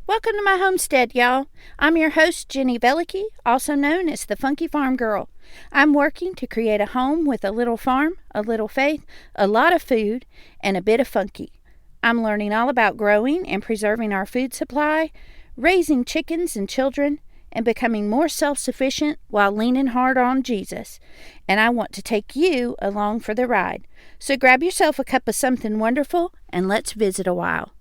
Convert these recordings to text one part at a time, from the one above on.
Welcome to my homestead, y'all. I'm your host, Jenny Velicky, also known as the Funky Farm Girl. I'm working to create a home with a little farm, a little faith, a lot of food, and a bit of funky. I'm learning all about growing and preserving our food supply, raising chickens and children, and becoming more self-sufficient while leaning hard on Jesus. And I want to take you along for the ride. So grab yourself a cup of something wonderful and let's visit a while.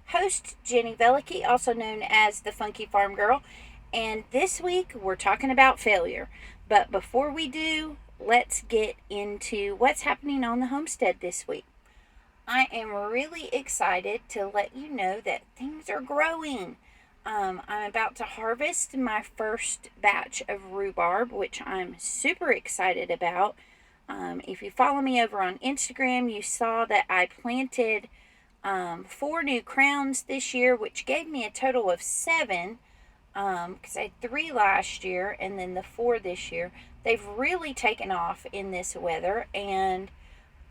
Host Jenny Velicky, also known as the Funky Farm Girl, and this week we're talking about failure. But before we do, let's get into what's happening on the homestead this week. I am really excited to let you know that things are growing. I'm about to harvest my first batch of rhubarb, which I'm super excited about. If you follow me over on Instagram, you saw that I planted 4 new crowns this year, which gave me a total of 7, because I had 3 last year and then the 4 this year. They've really taken off in this weather, and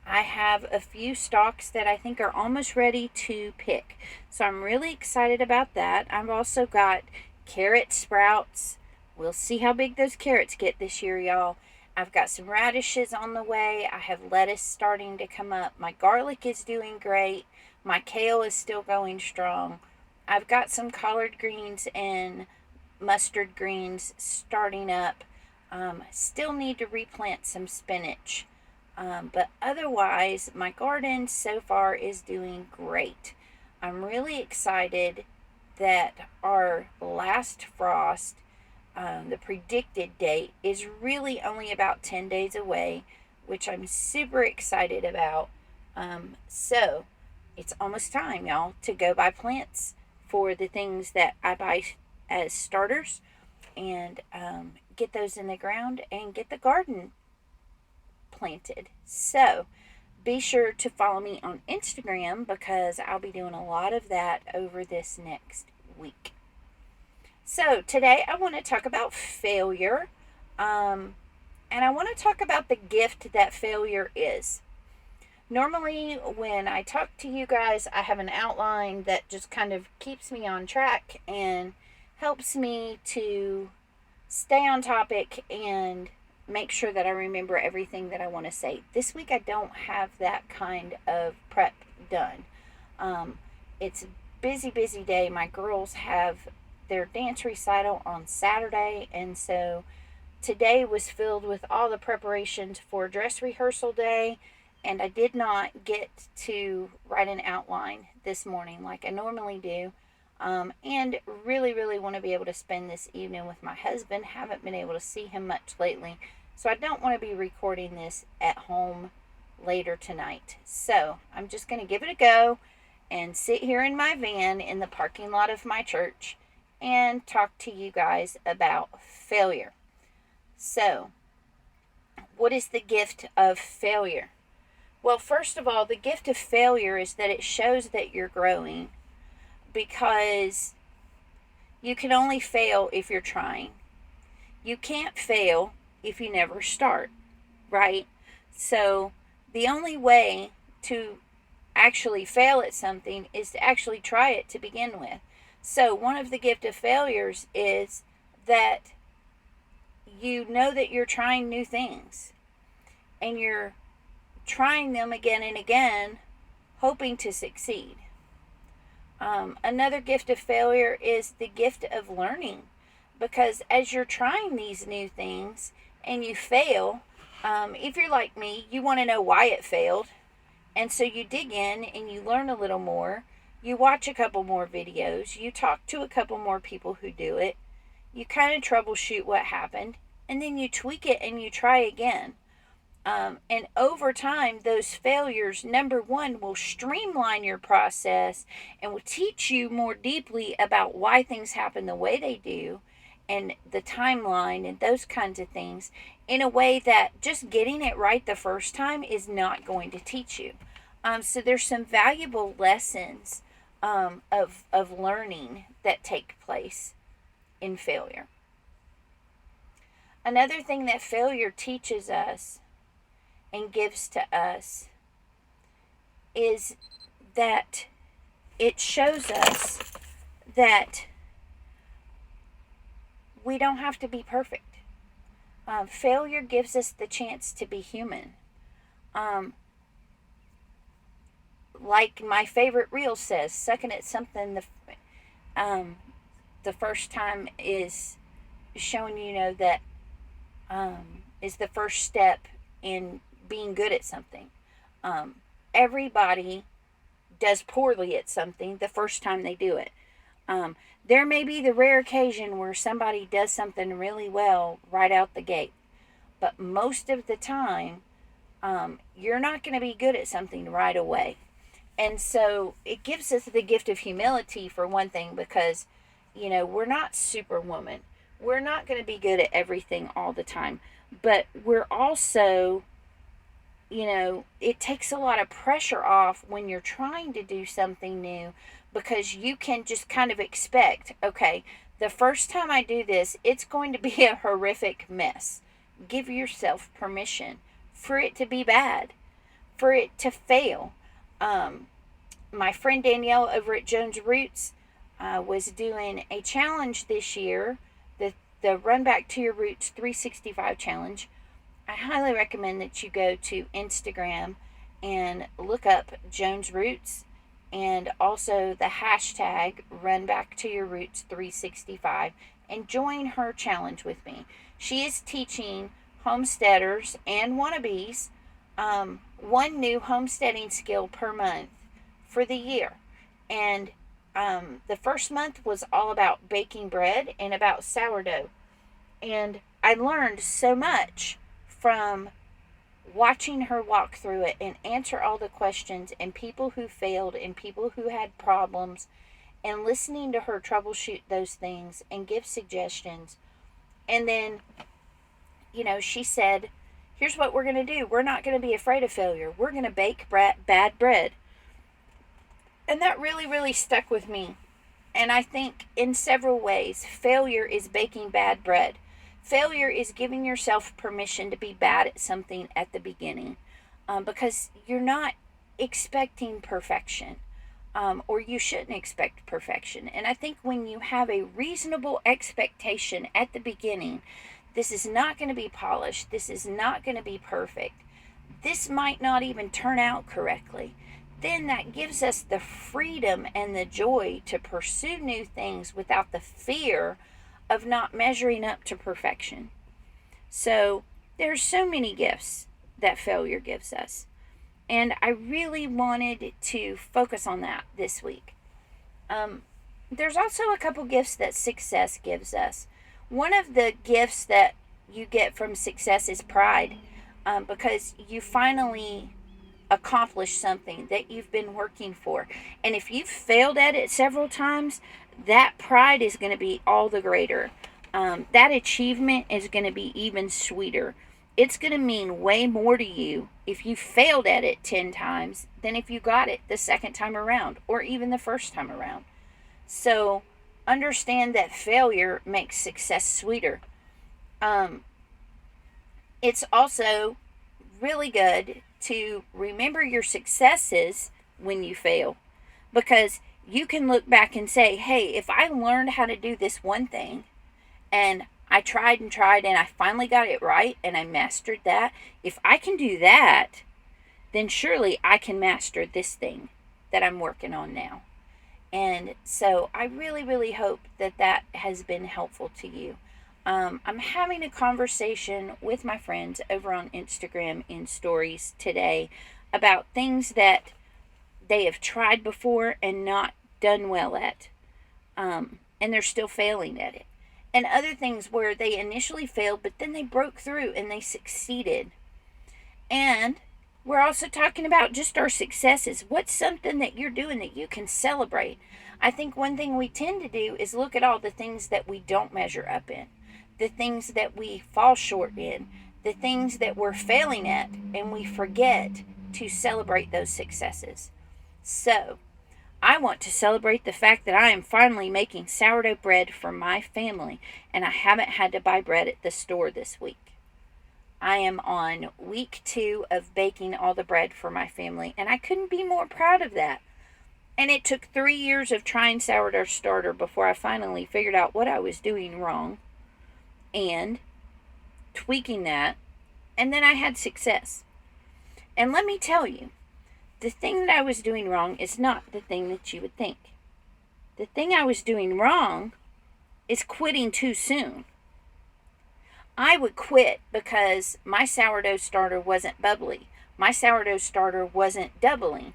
I have a few stalks that I think are almost ready to pick. So I'm really excited about that. I've also got carrot sprouts. We'll see how big those carrots get this year, y'all. I've got some radishes on the way. I have lettuce starting to come up. My garlic is doing great. My kale is still going strong. I've got some collard greens and mustard greens starting up. Still need to replant some spinach. But otherwise, my garden so far is doing great. I'm really excited that our last frost, the predicted date, is really only about 10 days away, which I'm super excited about. So it's almost time, y'all, to go buy plants for the things that I buy as starters and get those in the ground and get the garden planted. So be sure to follow me on Instagram because I'll be doing a lot of that over this next week. So today I want to talk about failure, and I want to talk about the gift that failure is. Normally when I talk to you guys, I have an outline that just kind of keeps me on track and helps me to stay on topic and make sure that I remember everything that I want to say. This week I don't have that kind of prep done. It's a busy day. My girls have their dance recital on Saturday, and so today was filled with all the preparations for dress rehearsal day, and I did not get to write an outline this morning like I normally do. And really want to be able to spend this evening with my husband. Haven't been able to see him much lately, so I don't want to be recording this at home later tonight. So I'm just going to give it a go and sit here in my van in the parking lot of my church and talk to you guys about failure. So, what is the gift of failure? Well, first of all, the gift of failure is that it shows that you're growing, because you can only fail if you're trying. You can't fail if you never start, right? So the only way to actually fail at something is to actually try it to begin with. So one of the gift of failures is that you know that you're trying new things and you're trying them again and again, hoping to succeed. Another gift of failure is the gift of learning, because as you're trying these new things and you fail, if you're like me, you want to know why it failed, and so you dig in and you learn a little more. You watch a couple more videos, you talk to a couple more people who do it, you kind of troubleshoot what happened, and then you tweak it and you try again. And over time, those failures, number one, will streamline your process and will teach you more deeply about why things happen the way they do and the timeline and those kinds of things, in a way that just getting it right the first time is not going to teach you. So there's some valuable lessons of learning that take place in failure. Another thing that failure teaches us and gives to us is that it shows us that we don't have to be perfect. Failure gives us the chance to be human. Like my favorite reel says, sucking at something the first time is showing that is the first step in being good at something. Everybody does poorly at something the first time they do it. There may be the rare occasion where somebody does something really well right out the gate, but most of the time, you're not going to be good at something right away. And so it gives us the gift of humility, for one thing, because, we're not superwoman. We're not going to be good at everything all the time. But we're also, it takes a lot of pressure off when you're trying to do something new, because you can just kind of expect, okay, the first time I do this, it's going to be a horrific mess. Give yourself permission for it to be bad, for it to fail. My friend Danielle over at Jones Roots was doing a challenge this year, the Run Back to Your Roots 365 challenge. I highly recommend that you go to Instagram and look up Jones Roots and also the hashtag Run Back to Your Roots 365 and join her challenge with me. She is teaching homesteaders and wannabes one new homesteading skill per month for the year. And the first month was all about baking bread and about sourdough. And I learned so much from watching her walk through it and answer all the questions, and people who failed and people who had problems, and listening to her troubleshoot those things and give suggestions. And then, she said, here's what we're going to do. We're not going to be afraid of failure. We're going to bake bad bread. And that really, really stuck with me. And I think in several ways, failure is baking bad bread. Failure is giving yourself permission to be bad at something at the beginning, because you're not expecting perfection, or you shouldn't expect perfection. And I think when you have a reasonable expectation at the beginning, this is not going to be polished, this is not going to be perfect, this might not even turn out correctly, then that gives us the freedom and the joy to pursue new things without the fear of not measuring up to perfection. So there's so many gifts that failure gives us. And I really wanted to focus on that this week. There's also a couple gifts that success gives us. One of the gifts that you get from success is pride, because you finally accomplish something that you've been working for. And if you've failed at it several times, that pride is going to be all the greater. That achievement is going to be even sweeter. It's going to mean way more to you if you failed at it 10 times than if you got it the second time around, or even the first time around. So understand that failure makes success sweeter. It's also really good to remember your successes when you fail, because you can look back and say, hey, if I learned how to do this one thing and I tried and tried and I finally got it right and I mastered that, if I can do that, then surely I can master this thing that I'm working on now. And so I really, really hope that that has been helpful to you. I'm having a conversation with my friends over on Instagram in stories today about things that they have tried before and not done well at, and they're still failing at it. And other things where they initially failed, but then they broke through and they succeeded. And we're also talking about just our successes. What's something that you're doing that you can celebrate? I think one thing we tend to do is look at all the things that we don't measure up in, the things that we fall short in, the things that we're failing at, and we forget to celebrate those successes. So, I want to celebrate the fact that I am finally making sourdough bread for my family, and I haven't had to buy bread at the store this week. I am on week 2 of baking all the bread for my family, and I couldn't be more proud of that. And it took 3 years of trying sourdough starter before I finally figured out what I was doing wrong and tweaking that, and then I had success. And let me tell you, the thing that I was doing wrong is not the thing that you would think. The thing I was doing wrong is quitting too soon. I would quit because my sourdough starter wasn't bubbly. My sourdough starter wasn't doubling.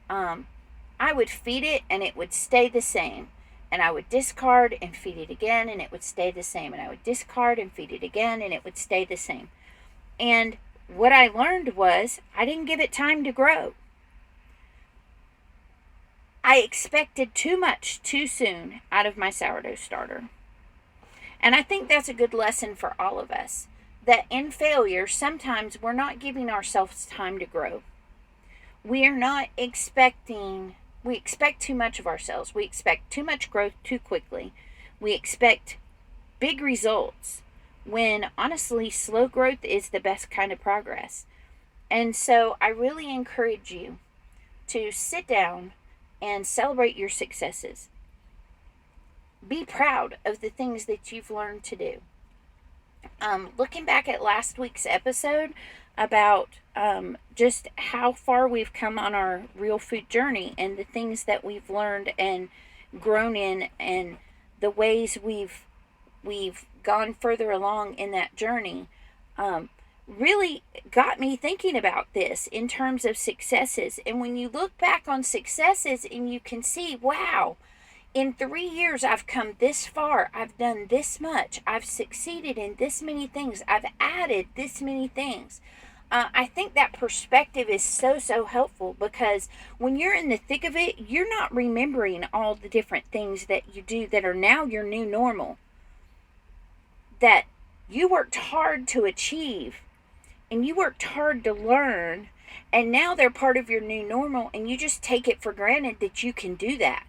I would feed it and it would stay the same. And I would discard and feed it again and it would stay the same. And I would discard and feed it again and it would stay the same. And what I learned was I didn't give it time to grow. I expected too much too soon out of my sourdough starter. And I think that's a good lesson for all of us. That in failure, sometimes we're not giving ourselves time to grow. We expect too much of ourselves. We expect too much growth too quickly. We expect big results when honestly slow growth is the best kind of progress. And so I really encourage you to sit down and celebrate your successes. Be proud of the things that you've learned to do. Looking back at last week's episode about just how far we've come on our real food journey and the things that we've learned and grown in and the ways we've gone further along in that journey, really got me thinking about this in terms of successes. And when you look back on successes and you can see, wow, in 3 years I've come this far, I've done this much, I've succeeded in this many things, I've added this many things. I think that perspective is so helpful, because when you're in the thick of it, you're not remembering all the different things that you do that are now your new normal, that you worked hard to achieve and you worked hard to learn, and now they're part of your new normal, and you just take it for granted that you can do that.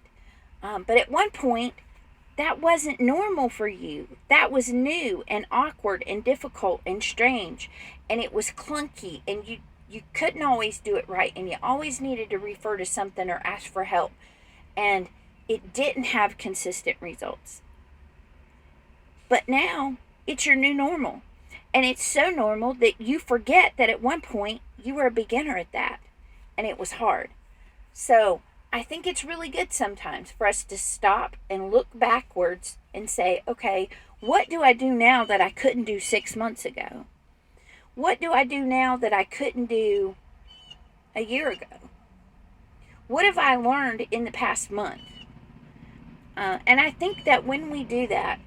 But at one point, that wasn't normal for you. That was new and awkward and difficult and strange, and it was clunky, and you couldn't always do it right, and you always needed to refer to something or ask for help, and it didn't have consistent results. But now, it's your new normal. And it's so normal that you forget that at one point you were a beginner at that and it was hard. So I think it's really good sometimes for us to stop and look backwards and say, okay, what do I do now that I couldn't do 6 months ago? What do I do now that I couldn't do a year ago? What have I learned in the past month? And I think that when we do that,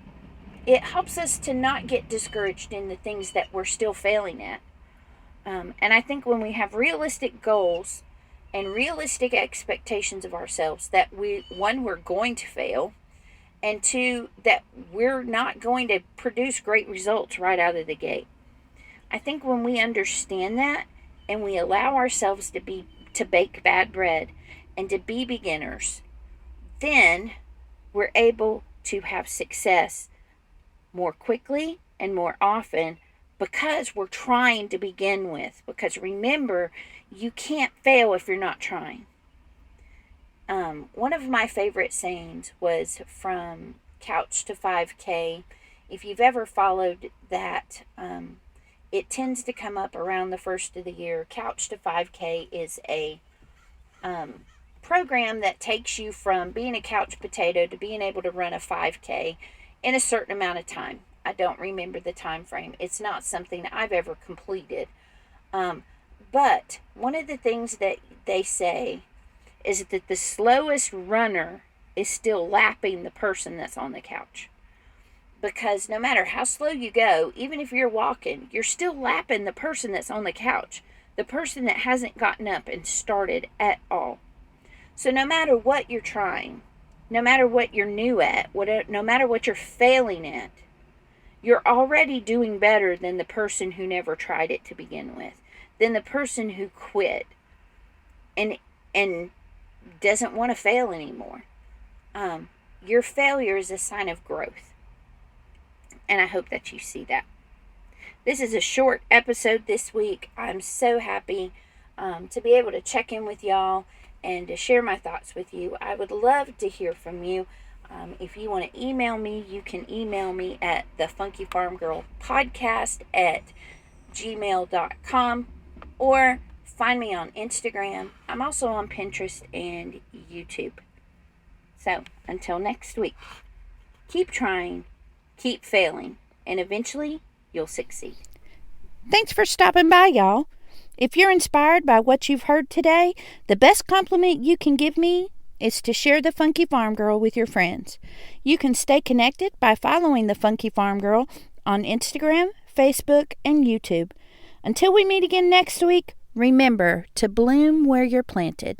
it helps us to not get discouraged in the things that we're still failing at. And I think when we have realistic goals and realistic expectations of ourselves, that we're going to fail, and 2, that we're not going to produce great results right out of the gate. I think when we understand that and we allow ourselves to bake bad bread and to be beginners, then we're able to have success more quickly and more often, because we're trying to begin with. Because remember, you can't fail if you're not trying. One of my favorite sayings was from Couch to 5K. If you've ever followed that, it tends to come up around the first of the year. Couch to 5K is a program that takes you from being a couch potato to being able to run a 5K in a certain amount of time. I don't remember the time frame. It's not something I've ever completed. But one of the things that they say is that the slowest runner is still lapping the person that's on the couch. Because no matter how slow you go, even if you're walking, you're still lapping the person that's on the couch, the person that hasn't gotten up and started at all. So no matter what you're trying, no matter what you're new at, no matter what you're failing at, you're already doing better than the person who never tried it to begin with, than the person who quit, and doesn't want to fail anymore. Your failure is a sign of growth. And I hope that you see that. This is a short episode this week. I'm so happy to be able to check in with y'all and to share my thoughts with you. I would love to hear from you. If you want to email me, you can email me at thefunkyfarmgirlpodcast@gmail.com or find me on Instagram. I'm also on Pinterest and YouTube. So, until next week, keep trying, keep failing, and eventually you'll succeed. Thanks for stopping by, y'all. If you're inspired by what you've heard today, the best compliment you can give me is to share the Funky Farm Girl with your friends. You can stay connected by following the Funky Farm Girl on Instagram, Facebook, and YouTube. Until we meet again next week, remember to bloom where you're planted.